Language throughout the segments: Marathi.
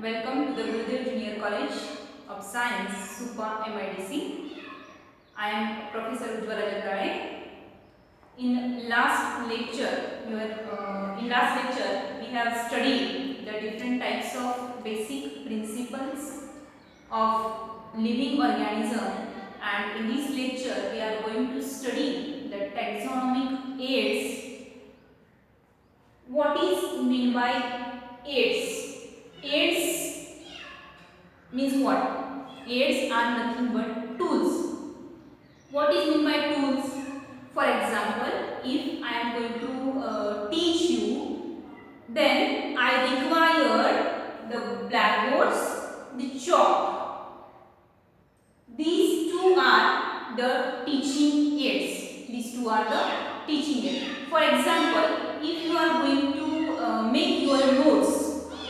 Welcome to the Gurudev Junior College of Science, SUPA MIDC. I am Professor Ujjwala Jagdale. In last lecture, we have studied the different types of basic principles of living organism, and in this lecture we are going to study the taxonomic aids. What is meant by aids? Aids means what? Aids are nothing but tools. What is meant by tools? For example, if I am going to teach you, then I require the blackboards, the chalk. These two are the teaching aids. These two are the teaching aids. For example, if you are going to make your notes,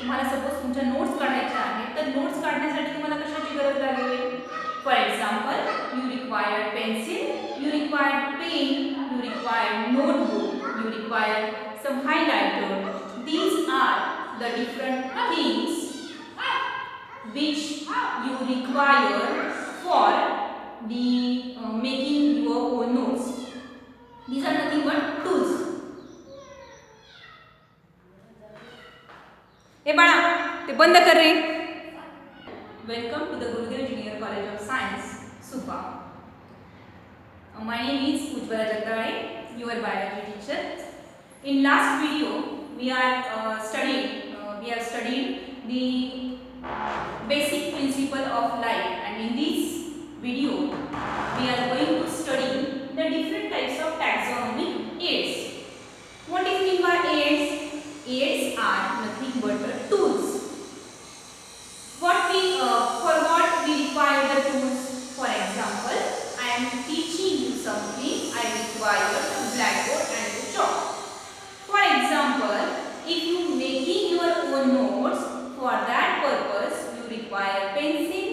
तुम्हाला सपोज तुमच्या नोट्स काढायच्या आहेत, तर नोट्स काढण्यासाठी तुम्हाला कशाची गरज लागेल? For example, you require pencil, you require pen, you require notebook, you require some highlighter. These are the different things which you require for the making your own notes. These are nothing but tools. ए बाळा, ते बंद कर रे. Welcome to the Gurudev Junior College of Science, SUPA. My name is Ujjwala Jagdale, your biology teacher. In last video, we have studied the basic principle of life, and in this video, we are going to study the different types of taxonomic aids. What is meant by aids? Aids are nothing but tools. For what we require the tools? For example, I am teaching you something, I require the blackboard and the chalk. For example, if you making your own notes, for that purpose you require pencil,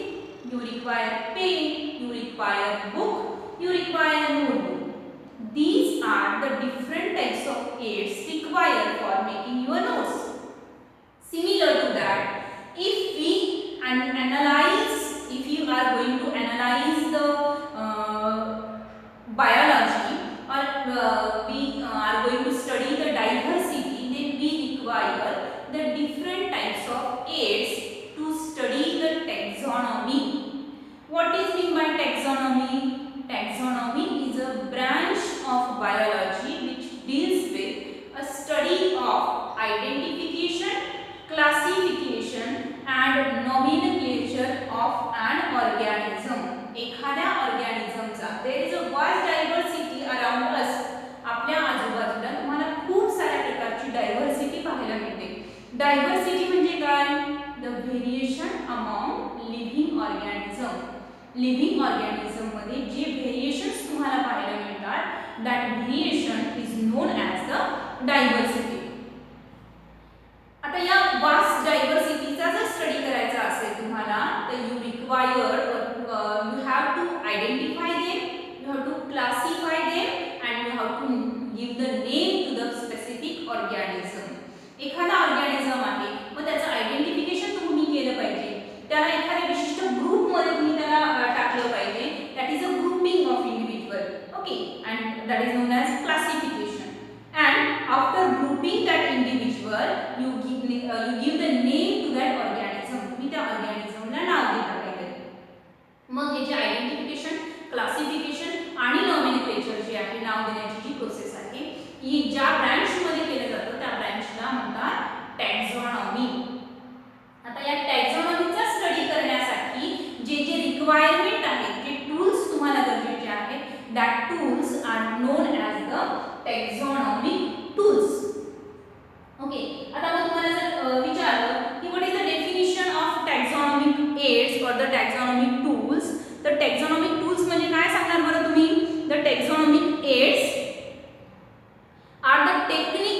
you require pen, you require book, you require notebook. These are the different types of aids required for making your notes. Similar to that, if you are going to analyze the biology, or we are going to study the diversity, then we require the different types of aids to study the taxonomy. What is meant by taxonomy? Taxonomy is a branch of biology which deals with a study of identification, classification and nomenclature of an organism. एखाद्या ऑर्गॅनिझमचा, there is a vast diversity around us. आपल्या आजूबाजूला तुम्हाला खूप साऱ्या प्रकारची डायव्हर्सिटी पाहायला मिळते. डायव्हर्सिटी म्हणजे काय? The variation among living organism. Living organism मध्ये जे व्हेरिएशन्स तुम्हाला पाहायला मिळतात, that variation is known as the diversity. आता या वास्ट डायव्हर्सिटीचा जर स्टडी करायचा असेल तुम्हाला, तर you have to identify them, you have to classify them, and you have to give the name to the specific organism. एखादा ऑर्गॅनिझम आहे, मग त्याचं आयडेंटिफिकेशन तुम्ही केलं पाहिजे. त्याला एखाद्या विशिष्ट ग्रुप मध्ये तुम्ही त्याला टाकलं पाहिजे. That is a grouping of individual. Okay, and that is known as classification. And after grouping that individual, you give the name to that organism. तुम्ही त्या ऑर्गॅनिझमला नाव देता पाहिजे. मग हे जे आयडेंटिफिकेशन, क्लासिफिकेशन आणि नॉमेनक्लेचर जे आहे, नाव देण्याची जी प्रोसेस आहे, ही ज्या ब्रँच मध्ये केलं जातं त्या ब्रँचला म्हणतात टॅक्झॉनॉमी. आता या टॅक्झॉनॉमीचा स्टडी करण्यासाठी जे जे रिक्वायरमेंट आहेत, जे टूल्स तुम्हाला गरजेचे आहेत, that tools are known as the taxonomic tools. Okay, आता मग तुम्हाला जर विचारलं की what is the definition of taxonomic aids or the taxonomic tools, तर टॅक्झॉनॉमिक टूल्स म्हणजे काय सांगणार बरं तुम्ही? The taxonomic aids are the technique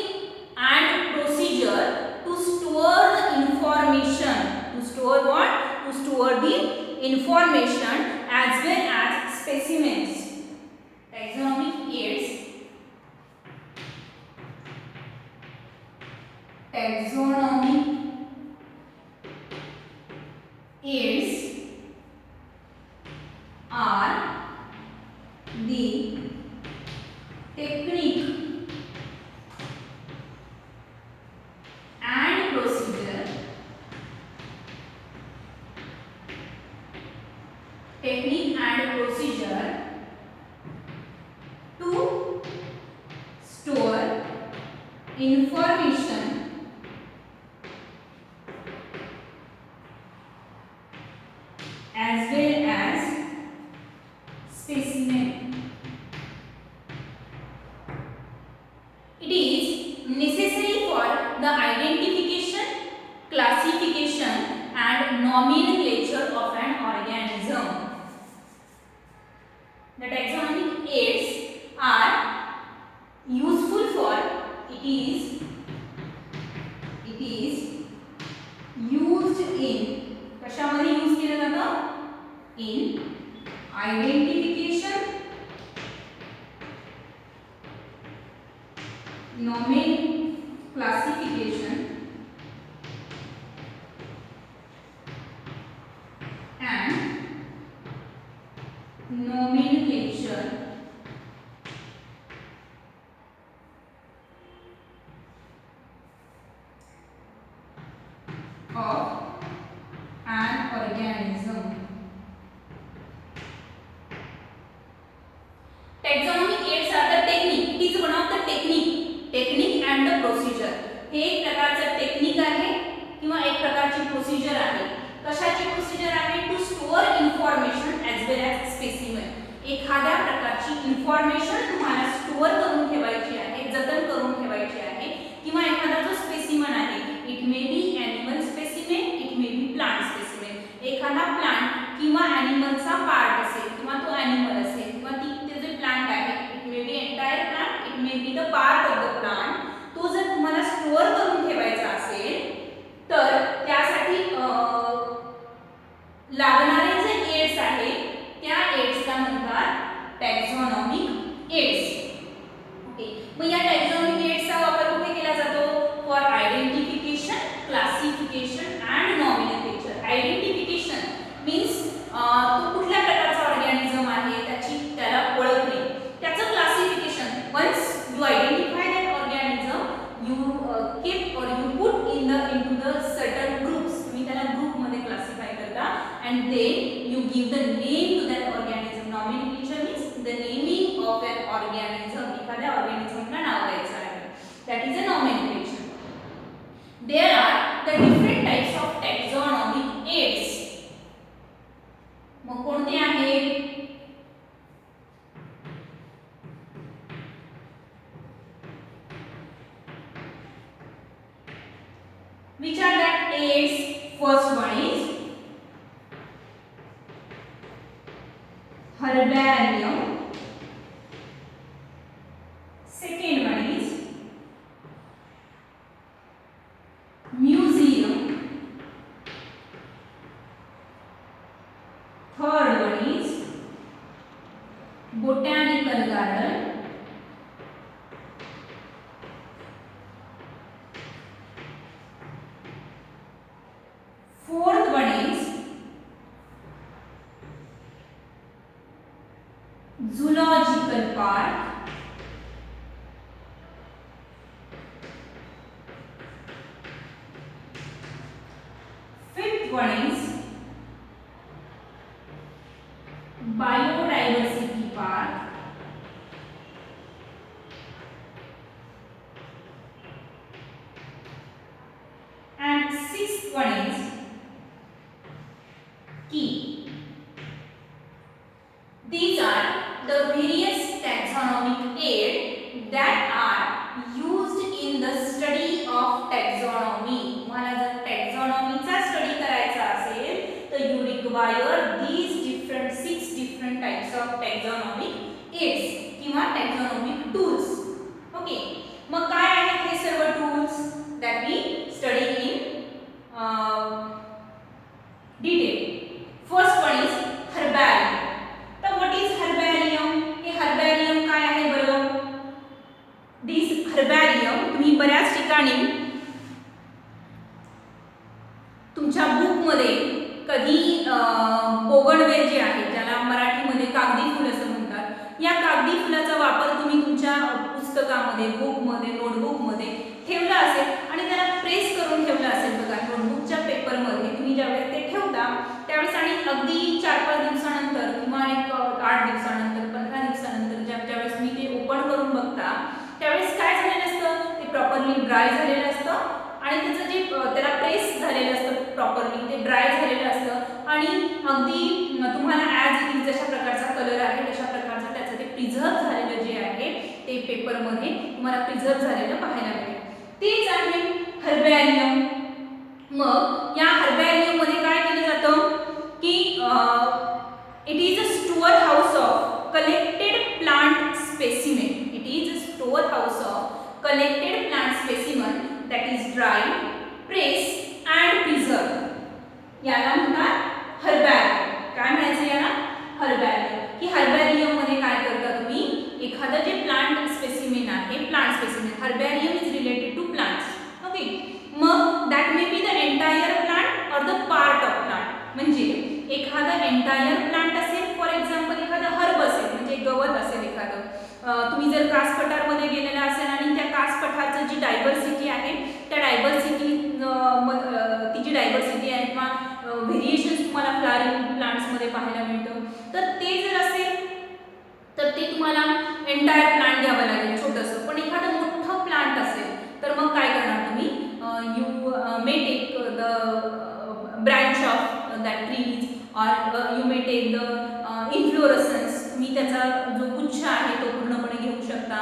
and procedure to store the information. To store what? To store the information as well as specimens. Taxonomic aids, taxonomic aids are the technique and procedure to store information as well as specimen. It is necessary for the identification, classification and nomenclature of an organism. The taxonomic aids are useful for it is used in कशामध्ये यूज केलं जातं in identification, classification and nomenclature of an organism. Taxonomic aids are the technique. It is one of the technique and the procedure. हे एक प्रकारचं टेक्निक आहे किंवा एक प्रकारची प्रोसिजर आहे. कशाची प्रोसिजर आहे? To store information as well as specimen. एखाद्या प्रकारची इन्फॉर्मेशन तुम्हाला स्टोअर करून ठेवायची आहे, जतन करून ठेवायची आहे किंवा एखादा जो स्पेसिमेन आहे, it may be animal specimen, it may be plant specimen. एखादा प्लांट किंवा ॲनिमलचा पार्ट असेल किंवा तो ॲनिमल असेल किंवा ते जे प्लांट आहे, it may be entire plant, it may be the part of the plant. तो जर तुम्हाला स्टोअर करून ठेवायचा असेल तर त्यासाठी लागणारे जे एड्स आहेत त्या एड्सला म्हणतात टॅक्सॉनॉमिक एड्स. ओके, मग या टॅक्सॉनॉमिक एड्सचा वापर कुठे केला जातो? For identification, classification and nomenclature. Identification means तो कुठल्या प्रकारचा ऑर्गॅनिझम आहे त्याला ओळखणे. त्याचं classification, once you identify that organism you keep or you put into the certain groups. तुम्ही त्याला ग्रुप मध्ये क्लासिफाय करता and then you give the name to that organism. Nomenclature means the naming of an organism. एखाद्या ऑर्गॅनिझमला नाव द्यायचं आहे. That is a nomenclature. There are the different types of taxonomic aids. मग कोणते आहेत? Which are that aids? First one is herbarium. Second one is museum. Third one is botanical garden. Fourth one is zoological park. Fifth one is biodiversity park. And sixth one is key. These are the various taxonomic aids that are used in the study of taxonomy. तुम्हाला जर टॅक्सॉनॉमीचा स्टडी करायचा असेल तर you require these six different types of taxonomic aids किंवा taxonomic tools. Okay, मग काय आहेत हे सर्व tools that we study in detail. First one is herbarium. तर what is herbarium? हे herbarium काय आहे बरं? This herbarium तुम्ही बऱ्याच ठिकाणी तुमच्या बुक मध्ये कधी बोगनवेल जे आहे, ज्याला मराठीमध्ये कागदी फुल असं म्हणतात, या कागदी फुलाचा वापर तुम्ही तुमच्या पुस्तकामध्ये, बुकमध्ये, नोटबुकमध्ये ठेवला असेल आणि त्याला प्रेस करून ठेवलं असेल बघा, नोटबुकच्या पेपरमध्ये तुम्ही ज्यावेळेस ते ठेवता त्यावेळेस आणि अगदी 4-5 दिवसानंतर किंवा एक 8 दिवसानंतर, 15 दिवसानंतर ज्यावेळेस मी ते ओपन करून बघता त्यावेळेस काय झालेलं असतं, ते प्रॉपरली ड्राय झालेलं असतं आणि त्याचं जे त्याला प्रेस झालेलं असतं प्रॉपरली, ते ड्राय झालेलं असतं आणि अगदी तुम्हाला ॲज इट इज जशा प्रकारचा कलर आहे तशा प्रकारचं त्याचं ते प्रिझर्व झालेलं जे आहे ते पेपरमध्ये तुम्हाला प्रिझर्व झालेलं पाहायला मिळेल. तेच आहे हर्बॅरियम. मग या हर्बॅरियममध्ये काय केलं जातं की it is a store house of collected plant specimen. It is a store house of collected plant specimen that is dried, pressed and preserved. याला म्हणतात हर्बॅरियम. काय म्हणायचं याला? हर्बॅरियम. की हर्बॅरियम मध्ये काय करता तुम्ही, एखादं जे प्लांट स्पेसिमेन आहे, plant specimen, herbarium is related to plants. Okay. मग that may be the entire plant or the part of plant. म्हणजे एखादं एंटायर प्लांट असेल, फॉर एक्झाम्पल एखादं हर्ब असेल म्हणजे गवत असेल एखादं. तुम्ही जर कासपठारमध्ये गेलेला असेल आणि त्या कासपठारचं जी डायव्हर्सिटी आहे त्या डायव्हर्सिटी ती जी डायव्हर्सिटी आहे किंवा व्हेरिएशन्स तुम्हाला फ्लावरिंग प्लांट्समध्ये पाहायला मिळतं, तर ते जर असेल तर ते तुम्हाला एंटायर प्लांट घ्यावं लागेल छोटंसं. पण एखादं मोठं प्लांट असेल तर मग काय करणार तुम्ही, you may take the branch of that trees or you may take the inflorescence. तुम्ही त्याचा जो गुच्छ आहे तो पूर्णपणे घेऊ शकता.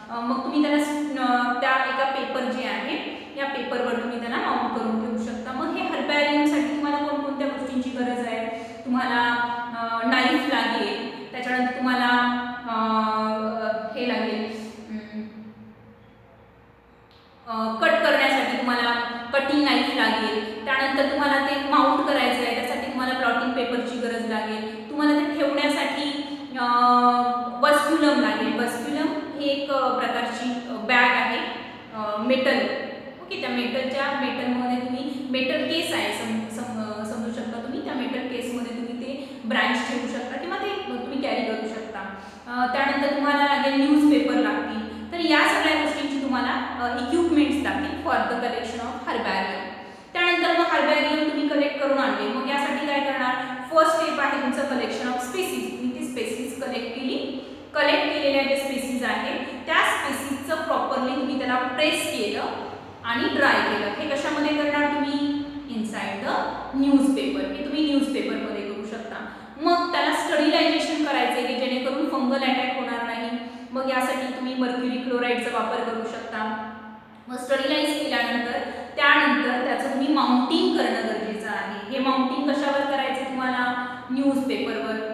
मग तुम्ही त्याला त्या एका पेपर जे आहे या पेपरवर तुम्ही त्याला माउंट करून ठेवू शकता. मग हे हर्बॅरियमसाठी तुम्हाला कोणकोणत्या गोष्टींची गरज आहे, तुम्हाला नाईफ लागेल, त्याच्यानंतर तुम्हाला हे लागेल कट करण्यासाठी तुम्हाला कटिंग नाईफ लागेल, त्यानंतर तुम्हाला ते माउंट करायचं आहे त्यासाठी तुम्हाला प्लॉटिंग पेपरची गरज लागेल, तुम्हाला ते ठेवण्यासाठी बस्क्युलम लागेल. बस्क्युलम ही एक प्रकारची बॅग आहे मेटल. ओके. त्या मेटलमध्ये तुम्ही मेटल केस आहे समजू शकता तुम्ही, त्या मेटल केसमध्ये तुम्ही ते ब्रँच ठेवू शकता किंवा ते तुम्ही कॅरी करू शकता. त्यानंतर तुम्हाला लागेल न्यूजपेपर लागतील. तर या सगळ्या गोष्टींची तुम्हाला इक्विपमेंट्स लागतील फॉर द कलेक्शन ऑफ हर्बॅरियम. त्यानंतर मग हर्बॅरियम तुम्ही कलेक्ट करून आणले, मग यासाठी काय करणार, फर्स्ट स्टेप आहे तुमचं कलेक्शन ऑफ स्पेसीज. तुम्ही ती स्पेसीज कलेक्ट केली, कलेक्ट केलेल्या जे स्पेसीज आहेत त्या स्पेसीजचं प्रॉपरली तुम्ही त्याला प्रेस केलं आणि ड्राय केलं. हे कशामध्ये करणार तुम्ही, इनसाइड द न्यूजपेपर. हे तुम्ही न्यूजपेपरमध्ये करू शकता. मग त्याला स्टरिलायझेशन करायचं की जेणेकरून फंगल अटॅक होणार नाही. मग यासाठी तुम्ही मर्क्युरी क्लोराईडचा वापर करू शकता. मग स्टरिलाइज केल्यानंतर त्यानंतर त्याचं तुम्ही माउंटिंग करणं गरजेचं आहे. हे माउंटिंग कशावर करायचं, तुम्हाला न्यूजपेपरवर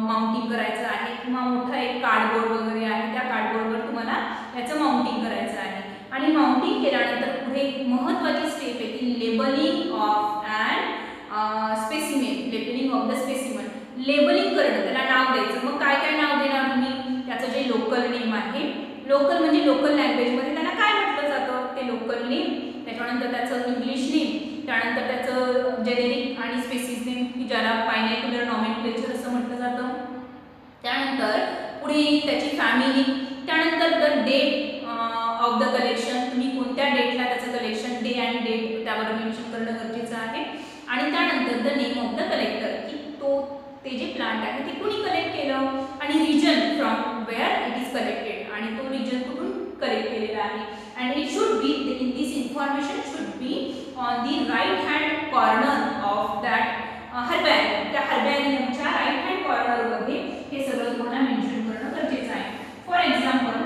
माउंटिंग करायचं आहे किंवा मोठा एक कार्डबोर्ड वगैरे आहे त्या कार्डबोर्डवर तुम्हाला याचं माउंटिंग करायचं आहे. आणि माउंटिंग केल्यानंतर पुढे एक महत्त्वाची स्टेप आहे ती labelling of and specimen. Labelling of the specimen. Labelling करणं, त्याला नाव द्यायचं. मग काय काय नाव देणार तुम्ही, त्याचं जे लोकल नेम आहे, लोकल म्हणजे लोकल लँग्वेजमध्ये त्याला काय म्हटलं जातं ते लोकल नेम, त्याच्यानंतर त्याचं इंग्लिश नेम, त्यानंतर त्याचं जेनेरिक आणि स्पेसिस नेम की ज्याला पायनॅक्युलर नॉमेनक्लेचर असं म्हटलं जातं. त्यानंतर पुढे त्याची फॅमिली, त्यानंतर the date of the collection. तुम्ही कोणत्या डेटला त्याचं कलेक्शन, डे अँड डेट त्यावर मेन्शन करणं गरजेचं आहे. आणि त्यानंतर the name of the collector की ते जे प्लांट आहे ते कुणी कलेक्ट केलं आणि region from where it is collected आणि तो रिजन कुठून कलेक्ट केलेला आहे. And it should be in this information should be on the right hand corner of that herbarium. त्या हर्बॅरियमच्या राईट हँड कॉर्नरमध्ये हे सगळं तुम्हाला मेन्शन करणं गरजेचं आहे. फॉर एक्झाम्पल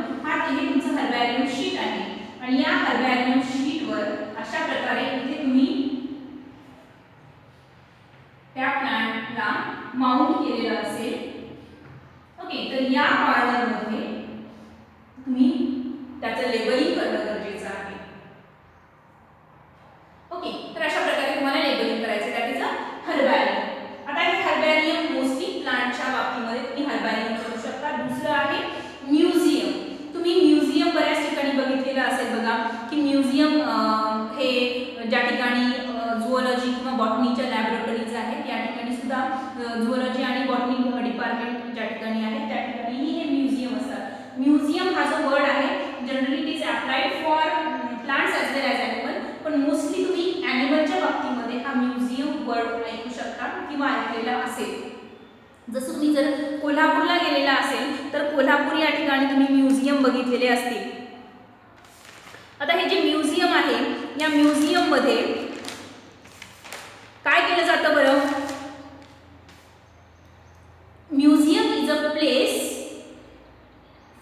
हे तुमचं हर्बॅरियम शीट आहे आणि या हर्बॅरियम शीटवर अशा प्रकारे इथे तुम्ही त्या प्लांटला माउंट केलेलं असेल. ओके. तर या कॉर्नरमध्ये तुम्ही त्याचं लेबलिंग करणं गरजेचं आहे. ओके. तर अशा प्रकारे तुम्हाला लेबलिंग करायचं, दॅट इज अ हर्बॅरियम. आता हे हर्बॅरियम मोस्टली प्लांटच्या बाबतीमध्ये तुम्ही हर्बॅरियम करू शकता. दुसरं आहे म्युझियम. तुम्ही म्युझियम बऱ्याच ठिकाणी बघितलेलं असेल बघा की म्युझियम बॉटनीच्या लॅबोरेटरीज आहेत, या ठिकाणी सुद्धा झुऑलॉजी आणि बॉटनी डिपार्टमेंट ज्या ठिकाणी आहे त्या ठिकाणी हे म्युझियम असतात. म्युझियम हा जो वर्ड आहे generally it is applied for plants as well as animal, पण मोस्टली तुम्ही ॲनिमलच्या बाबतीमध्ये हा म्युझियम वर्ड ऐकू शकता किंवा ऐकलेला असेल. जसं तुम्ही जर कोल्हापूरला गेलेला असेल तर कोल्हापूर या ठिकाणी तुम्ही म्युझियम बघितलेले असतील. आता हे जे म्युझियम आहे या म्युझियममध्ये काय केलं जातं बरं? Museum is a place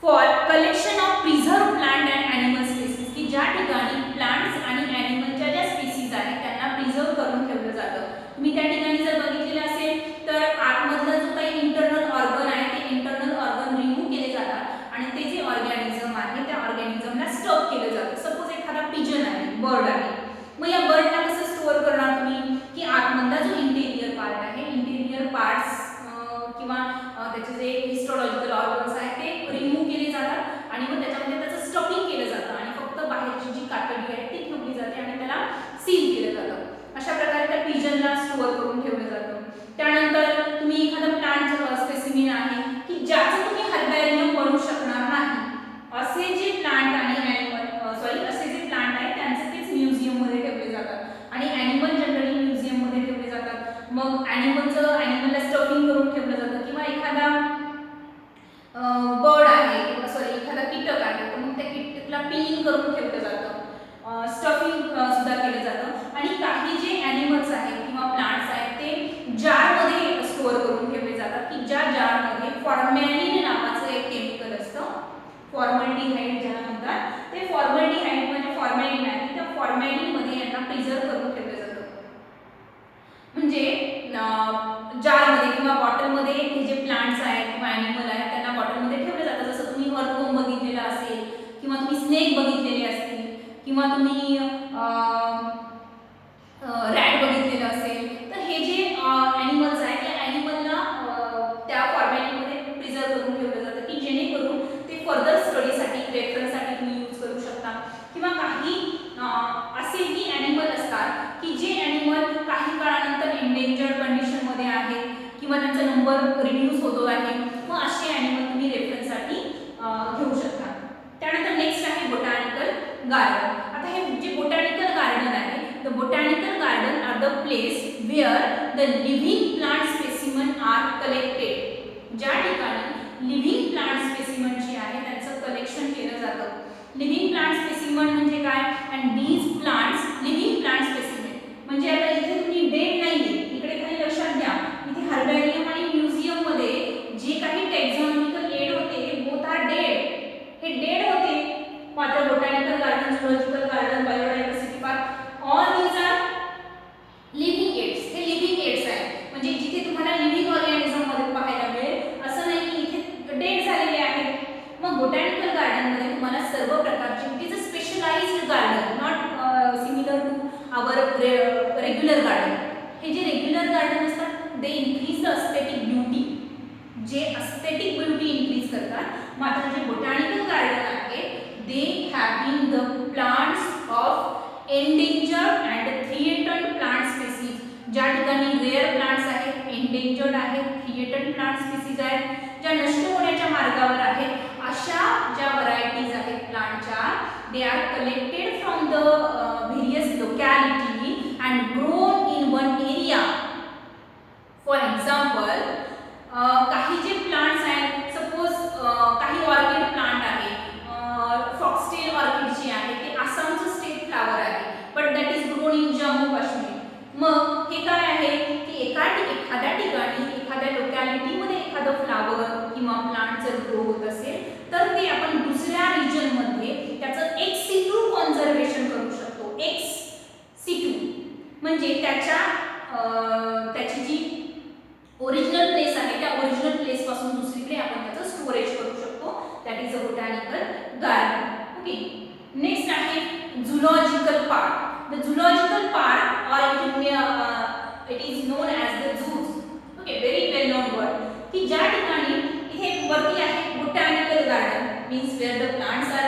for collection of preserve plant and animal species, की ज्या ठिकाणी प्लांट्स आणि ॲनिमलच्या ज्या स्पेसीज आहेत त्यांना प्रिझर्व करून ठेवलं जातं. तुम्ही त्या ठिकाणी जर बघितलेलं असेल तर आतमधला जो काही इंटरनल ऑर्गन आहे ते इंटरनल ऑर्गन रिमूव्ह केले जातात आणि ते जे ऑर्गॅनिझम आहे त्या ऑर्गॅनिझमला स्टॉप केलं जातं. सपोज एखादा पिजन आहे, बर्ड आहे, मग या बर्डला कसं स्टोअर करणार तुम्ही, की आतमधला जो इंटेरियर पार्ट आहे, इंटेरियर पार्ट्स किंवा त्याचे जे हिस्टोलॉजिकल ऑर्गन्स आहेत ते रिमूव्ह केले जातात आणि मग त्याच्यामध्ये त्याचं स्टफिंग केलं जातं आणि फक्त बाहेरची जी कातडी आहे ती ठेवली जाते आणि त्याला सील केलं जातं. अशा प्रकारे त्या पिजनला स्टोअर करून ठेवलं जातं. त्यानंतर तुम्ही एखादं प्लांट स्पेसिमिन आहे की ज्याचं तुम्ही हर्बॅरियम बनवू शकणार नाही, असे जे प्लांट आणि असे जे प्लांट आहेत त्यांचे तेच म्युझियममध्ये ठेवले जातात आणि ॲनिमल जनरली म्युझियममध्ये ठेवले जातात. मग ॲनिमलला स्टफिंग करून ठेवलं जातं किंवा एखादा बर्ड आहे किंवा एखादा कीटक आहे तर मग त्या कीटकला पिनिंग करून ठेवलं जातं, स्टफिंग सुद्धा केलं जातं. आणि काही जे ॲनिमल्स आहेत किंवा प्लांट्स आहेत ते जारमध्ये स्टोअर करून ठेवले जातात, की ज्या जारमध्ये फॉर्मॅलिन नावाचं एक केमिकल असतं, फॉर्मल्डिहाइड ज्याला म्हणतात, ते फॉर्मल्डिहाइड म्हणजे फॉर्मॅलिन आहे, त्या फॉर्मॅलिनमध्ये यांना प्रिझर्व करून ठेवलं जातं. म्हणजे जारमध्ये किंवा बॉटलमध्ये हे जे प्लांट्स आहेत किंवा ॲनिमल आहेत त्यांना बॉटलमध्ये ठेवलं जातं. जसं तुम्ही अर्थवर्म बघितलेलं असेल किंवा तुम्ही स्नेक बघितलेले असतील किंवा तुम्ही रॅट बघितलेलं असेल, तर हे जे ॲनिमल्स आहेत या ॲनिमलला त्या फॉर्मॅलिनमध्ये प्रिझर्व करून ठेवलं जातं की जेणेकरून ते फर्दर स्टडीसाठी रेफरन्ससाठी तुम्ही यूज करू शकता. किंवा काही असेही ॲनिमल असतात की जे ॲनिमल काही काळानंतर एंडेंजर्ड कंडिशनमध्ये आहेत किंवा त्यांचा नंबर रिड्यूस होतो आहे, मग असे ॲनिमल तुम्ही रेफरन्ससाठी घेऊ शकता. त्यानंतर नेक्स्ट आहे बोटॅनिकल गार्डन. आता हे जे बोटॅनिकल गार्डन आहे, the botanical garden are the place where the living plant specimen are collected, ज्या ठिकाणी लिव्हिंग प्लांट स्पेसिमन जे आहे त्यांचं कलेक्शन केलं जातं. लिव्हिंग प्लांट स्पेसिमन म्हणजे काय? And these plants living plant specimen म्हणजे आता इथे तुम्ही डेड नाहीये, इकडे खाली लक्षात घ्या, इथे हर्बॅरियम आणि म्युझियम मध्ये जे काही टॅक्झॉनॉमिकल एड होते बोथ आर डेड, हे डेड होते. मात्र botanical garden, zoological garden, biodiversity park all these are living aids, हे लिव्हिंग एड्स आहेत. म्हणजे जिथे तुम्हाला लिव्हिंग ऑर्गॅनिझम मध्ये पाहायला मिळेल, असं नाही की इथे डेड झालेले आहेत. मग बोटॅनिकल गार्डन मध्ये तुम्हाला सर्व प्रकारचे, it is a specialized garden, not similar to our regular garden. हे जे रेग्युलर गार्डन असतात they increase the aesthetic beauty, जे एस्थेटिक ब्युटी इन्क्रीज करतात. मात्र जे बोटॅनिकल गार्डन आहे they having the plants of endangered and threatened plant species, ज्या ठिकाणी रेअर प्लांट्स आहेत, एंडेंजर्ड आहेत, थ्रेटन्ड प्लांट स्पेसीज आहेत, ज्या नष्ट होण्याच्या मार्गावर आहेत, अशा ज्या व्हरायटीज आहेत प्लांटच्या, they are collected from the various locality and grown in one area. For example काही जे प्लांट्स आहेत, सपोज काही ऑर्किड प्लांट आहे, फॉक्सटेल ऑर्किड जे आहे ते आसामचं स्टेट फ्लावर आहे, but that is grown in Jammu Kashmir. मग हे काय आहे की एखाद्या ठिकाणी एखाद्या लोकॅलिटीमध्ये एखादं फ्लावर किंवा प्लांट जर ग्रो होत असेल तर ते आपण दुसऱ्या रिजनमध्ये त्याचं एक्स सिटू कॉन्झर्वेशन करू शकतो. एक्स सिटू म्हणजे त्याची जी ओरिजिनल प्लेस आहे त्या ओरिजिनल प्लेस पासून दुसरीकडे आपण त्याचं स्टोरेज करू शकतो. That is a botanical garden. Okay, next आहे zoological park. The zoological park or it is known as the zoos. Okay, very well known word, की ज्या ठिकाणी इथे वरती आहे botanical garden means where the plants are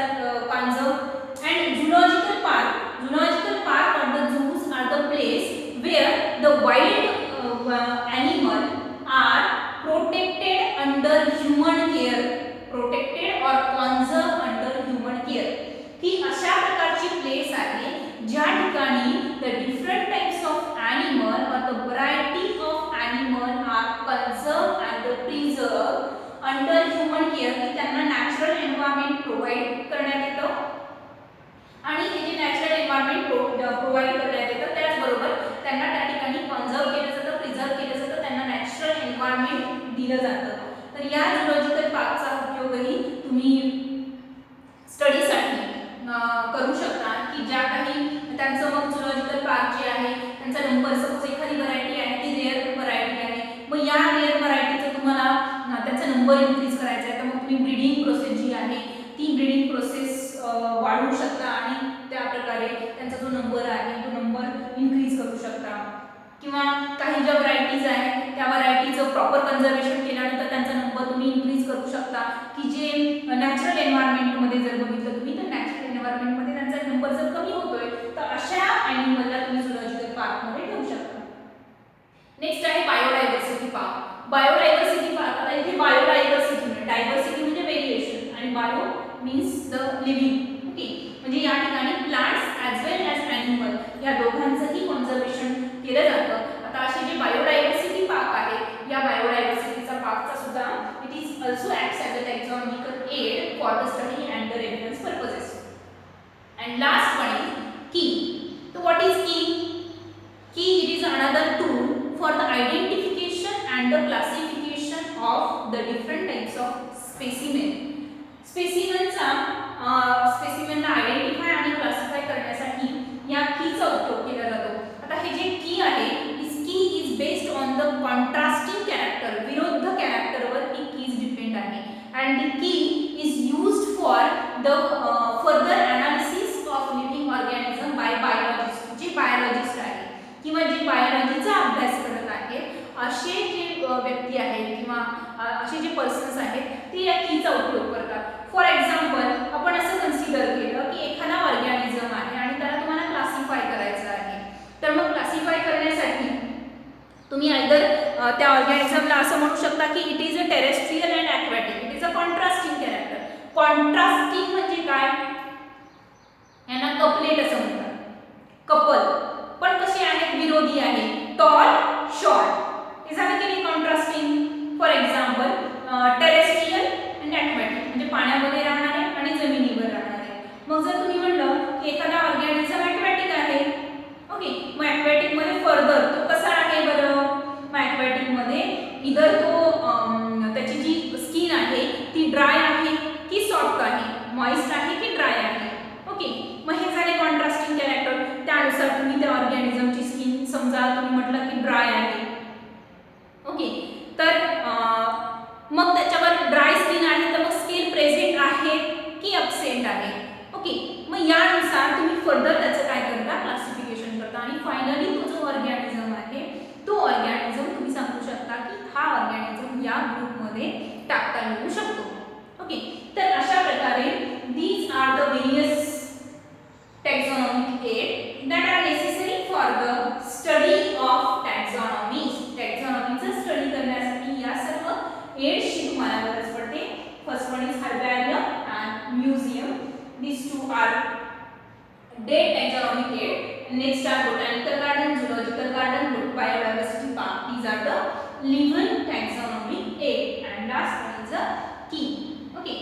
conserved, and zoological park of the zoos are the place where the provide करण्यात येतं, त्याचबरोबर त्यांना त्या ठिकाणी कन्झर्व केलं जातं, प्रिझर्व केलं जातं, त्यांना नॅचरल एन्व्हायरमेंट दिलं जातं. तर या झुलॉजिकल पार्कचा उपयोगही तुम्ही स्टडीसाठी करू शकता, की ज्या काही त्यांचं मग झुलॉजिकल पार्क जे आहे त्यांचा नंबर, सपोज एखादी व्हरायटी आहे ती रेअर व्हरायटी आहे, मग या रेअर व्हरायटीचा तुम्हाला त्याचा नंबर इन्क्रीज करायचा आहे, तर मग तुम्ही ब्रीडिंग प्रोसेस जी आहे ती ब्रीडिंग प्रोसेस वाढवू शकता आणि त्या प्रकारे त्यांचा जो नंबर आहे तो नंबर इन्क्रीज करू शकता. किंवा काही ज्या व्हरायटीज आहेत त्या व्हरायटीचं प्रॉपर कन्झर्वेशन केल्यानंतर त्यांचा नंबर तुम्ही इन्क्रीज करू शकता, की जे नॅचरल एन्व्हायरमेंटमध्ये जर बघितलं तुम्ही तर नॅचरल एन्व्हायरमेंटमध्ये त्यांचा नंबर जर कमी होतोय तर अशा ॲनिमलला तुम्ही झुलॉजिकल पार्कमध्ये ठेवू शकता. नेक्स्ट आहे बायोडायव्हर्सिटी पार्क. बायोडायव्हर्सिटी पार्क, आता इथे बायोडायव्हर्सिटी म्हणजे डायव्हर्सिटी म्हणजे व्हेरिएशन आणि bio means the living. Okay, म्हणजे या ठिकाणी plants as well as animal या दोघांचंही कन्झर्वेशन केलं जातं. आता असे जे बायोडायव्हर्सिटी पार्क आहे, या बायोडायव्हर्सिटीचा पार्कचा सुद्धा it is also acts as a taxonomical aid for the study and the reference purposes. And last one is key. So what is key? Key, it is another tool for the identification and the classification of the different types of specimen. स्पेसिमेनचा स्पेसिमेनला आयडेंटिफाय आणि क्लासिफाय करण्यासाठी या कीचा उपयोग केला जातो. आता हे जे की आहे, is key is based on the contrasting character, विरुद्ध कॅरेक्टरवर ही कीज डिपेंड आहे. And the key is used for the further analysis of living organism by biologist. जे बायोलॉजिस्ट आहे किंवा जे बायोलॉजीचा अभ्यास करत आहे असे जे व्यक्ती आहेत किंवा असे जे पर्सन्स आहेत ते या कीचा उपयोग करतात. फॉर एक्झाम्पल, आपण असं कन्सिडर केलं की एखादा ऑर्गॅनिझम आहे आणि त्याला तुम्हाला क्लासिफाय करायचं आहे, तर मग क्लासिफाय करण्यासाठी तुम्ही आयदर त्या ऑर्गॅनिझमला असं म्हणू शकता की it is a terrestrial and aquatic, it is a contrasting character. Contrasting म्हणजे काय, यांना कपलेट असं म्हणतात, कपल, पण कसे आहेत, विरोधी आहे, टॉल शॉर्ट. हे झालं की नाही contrasting. For example, terrestrial and aquatic म्हणजे पाण्यामध्ये राहणारे आणि जमिनीवर राहणारे. मग जर तुम्ही म्हणलं की एखादा ऑर्गॅनिझम ॲक्वॅटिक आहे, ओके, मग ॲक्वॅटिकमध्ये फर्दर तो कसा आहे बरं, मग ॲक्वॅटिकमध्ये इधर तो त्याची जी स्किन आहे ती ड्राय आहे की सॉफ्ट आहे, मॉइस्ट आहे की ड्राय आहे. ओके, मग हे झाले कॉन्ट्रास्टिंग कॅरेक्टर. त्यानुसार तुम्ही त्या ऑर्गॅनिझमची स्किन समजा तुम्ही म्हटलं की ड्राय आहे, ओके, तर मग त्याच्यावर ड्राय स्किन आहे तर मग स्किन प्रेझेंट आहे की अब्सेंट आहे. ओके, मग यानुसार तुम्ही फर्दर त्याचं काय करता, क्लासिफिकेशन करता आणि फायनली तो जो ऑर्गॅनिझम आहे तो ऑर्गॅनिझम तुम्ही सांगू शकता की हा ऑर्गॅनिझम या ग्रुपमध्ये टाकता येऊ शकतो. ओके, तर अशा प्रकारे these are the various taxonomic aid that are necessary for the study of taxonomy. taxonomyचा स्टडी करण्यासाठी या सर्व एड्सची तुम्हाला गरज पडते. First one is herbarium and museum. these two are dead taxonomic aid. next are botanical garden, zoological garden, biodiversity park. these are the living taxonomic aid and last one is a key. Okay,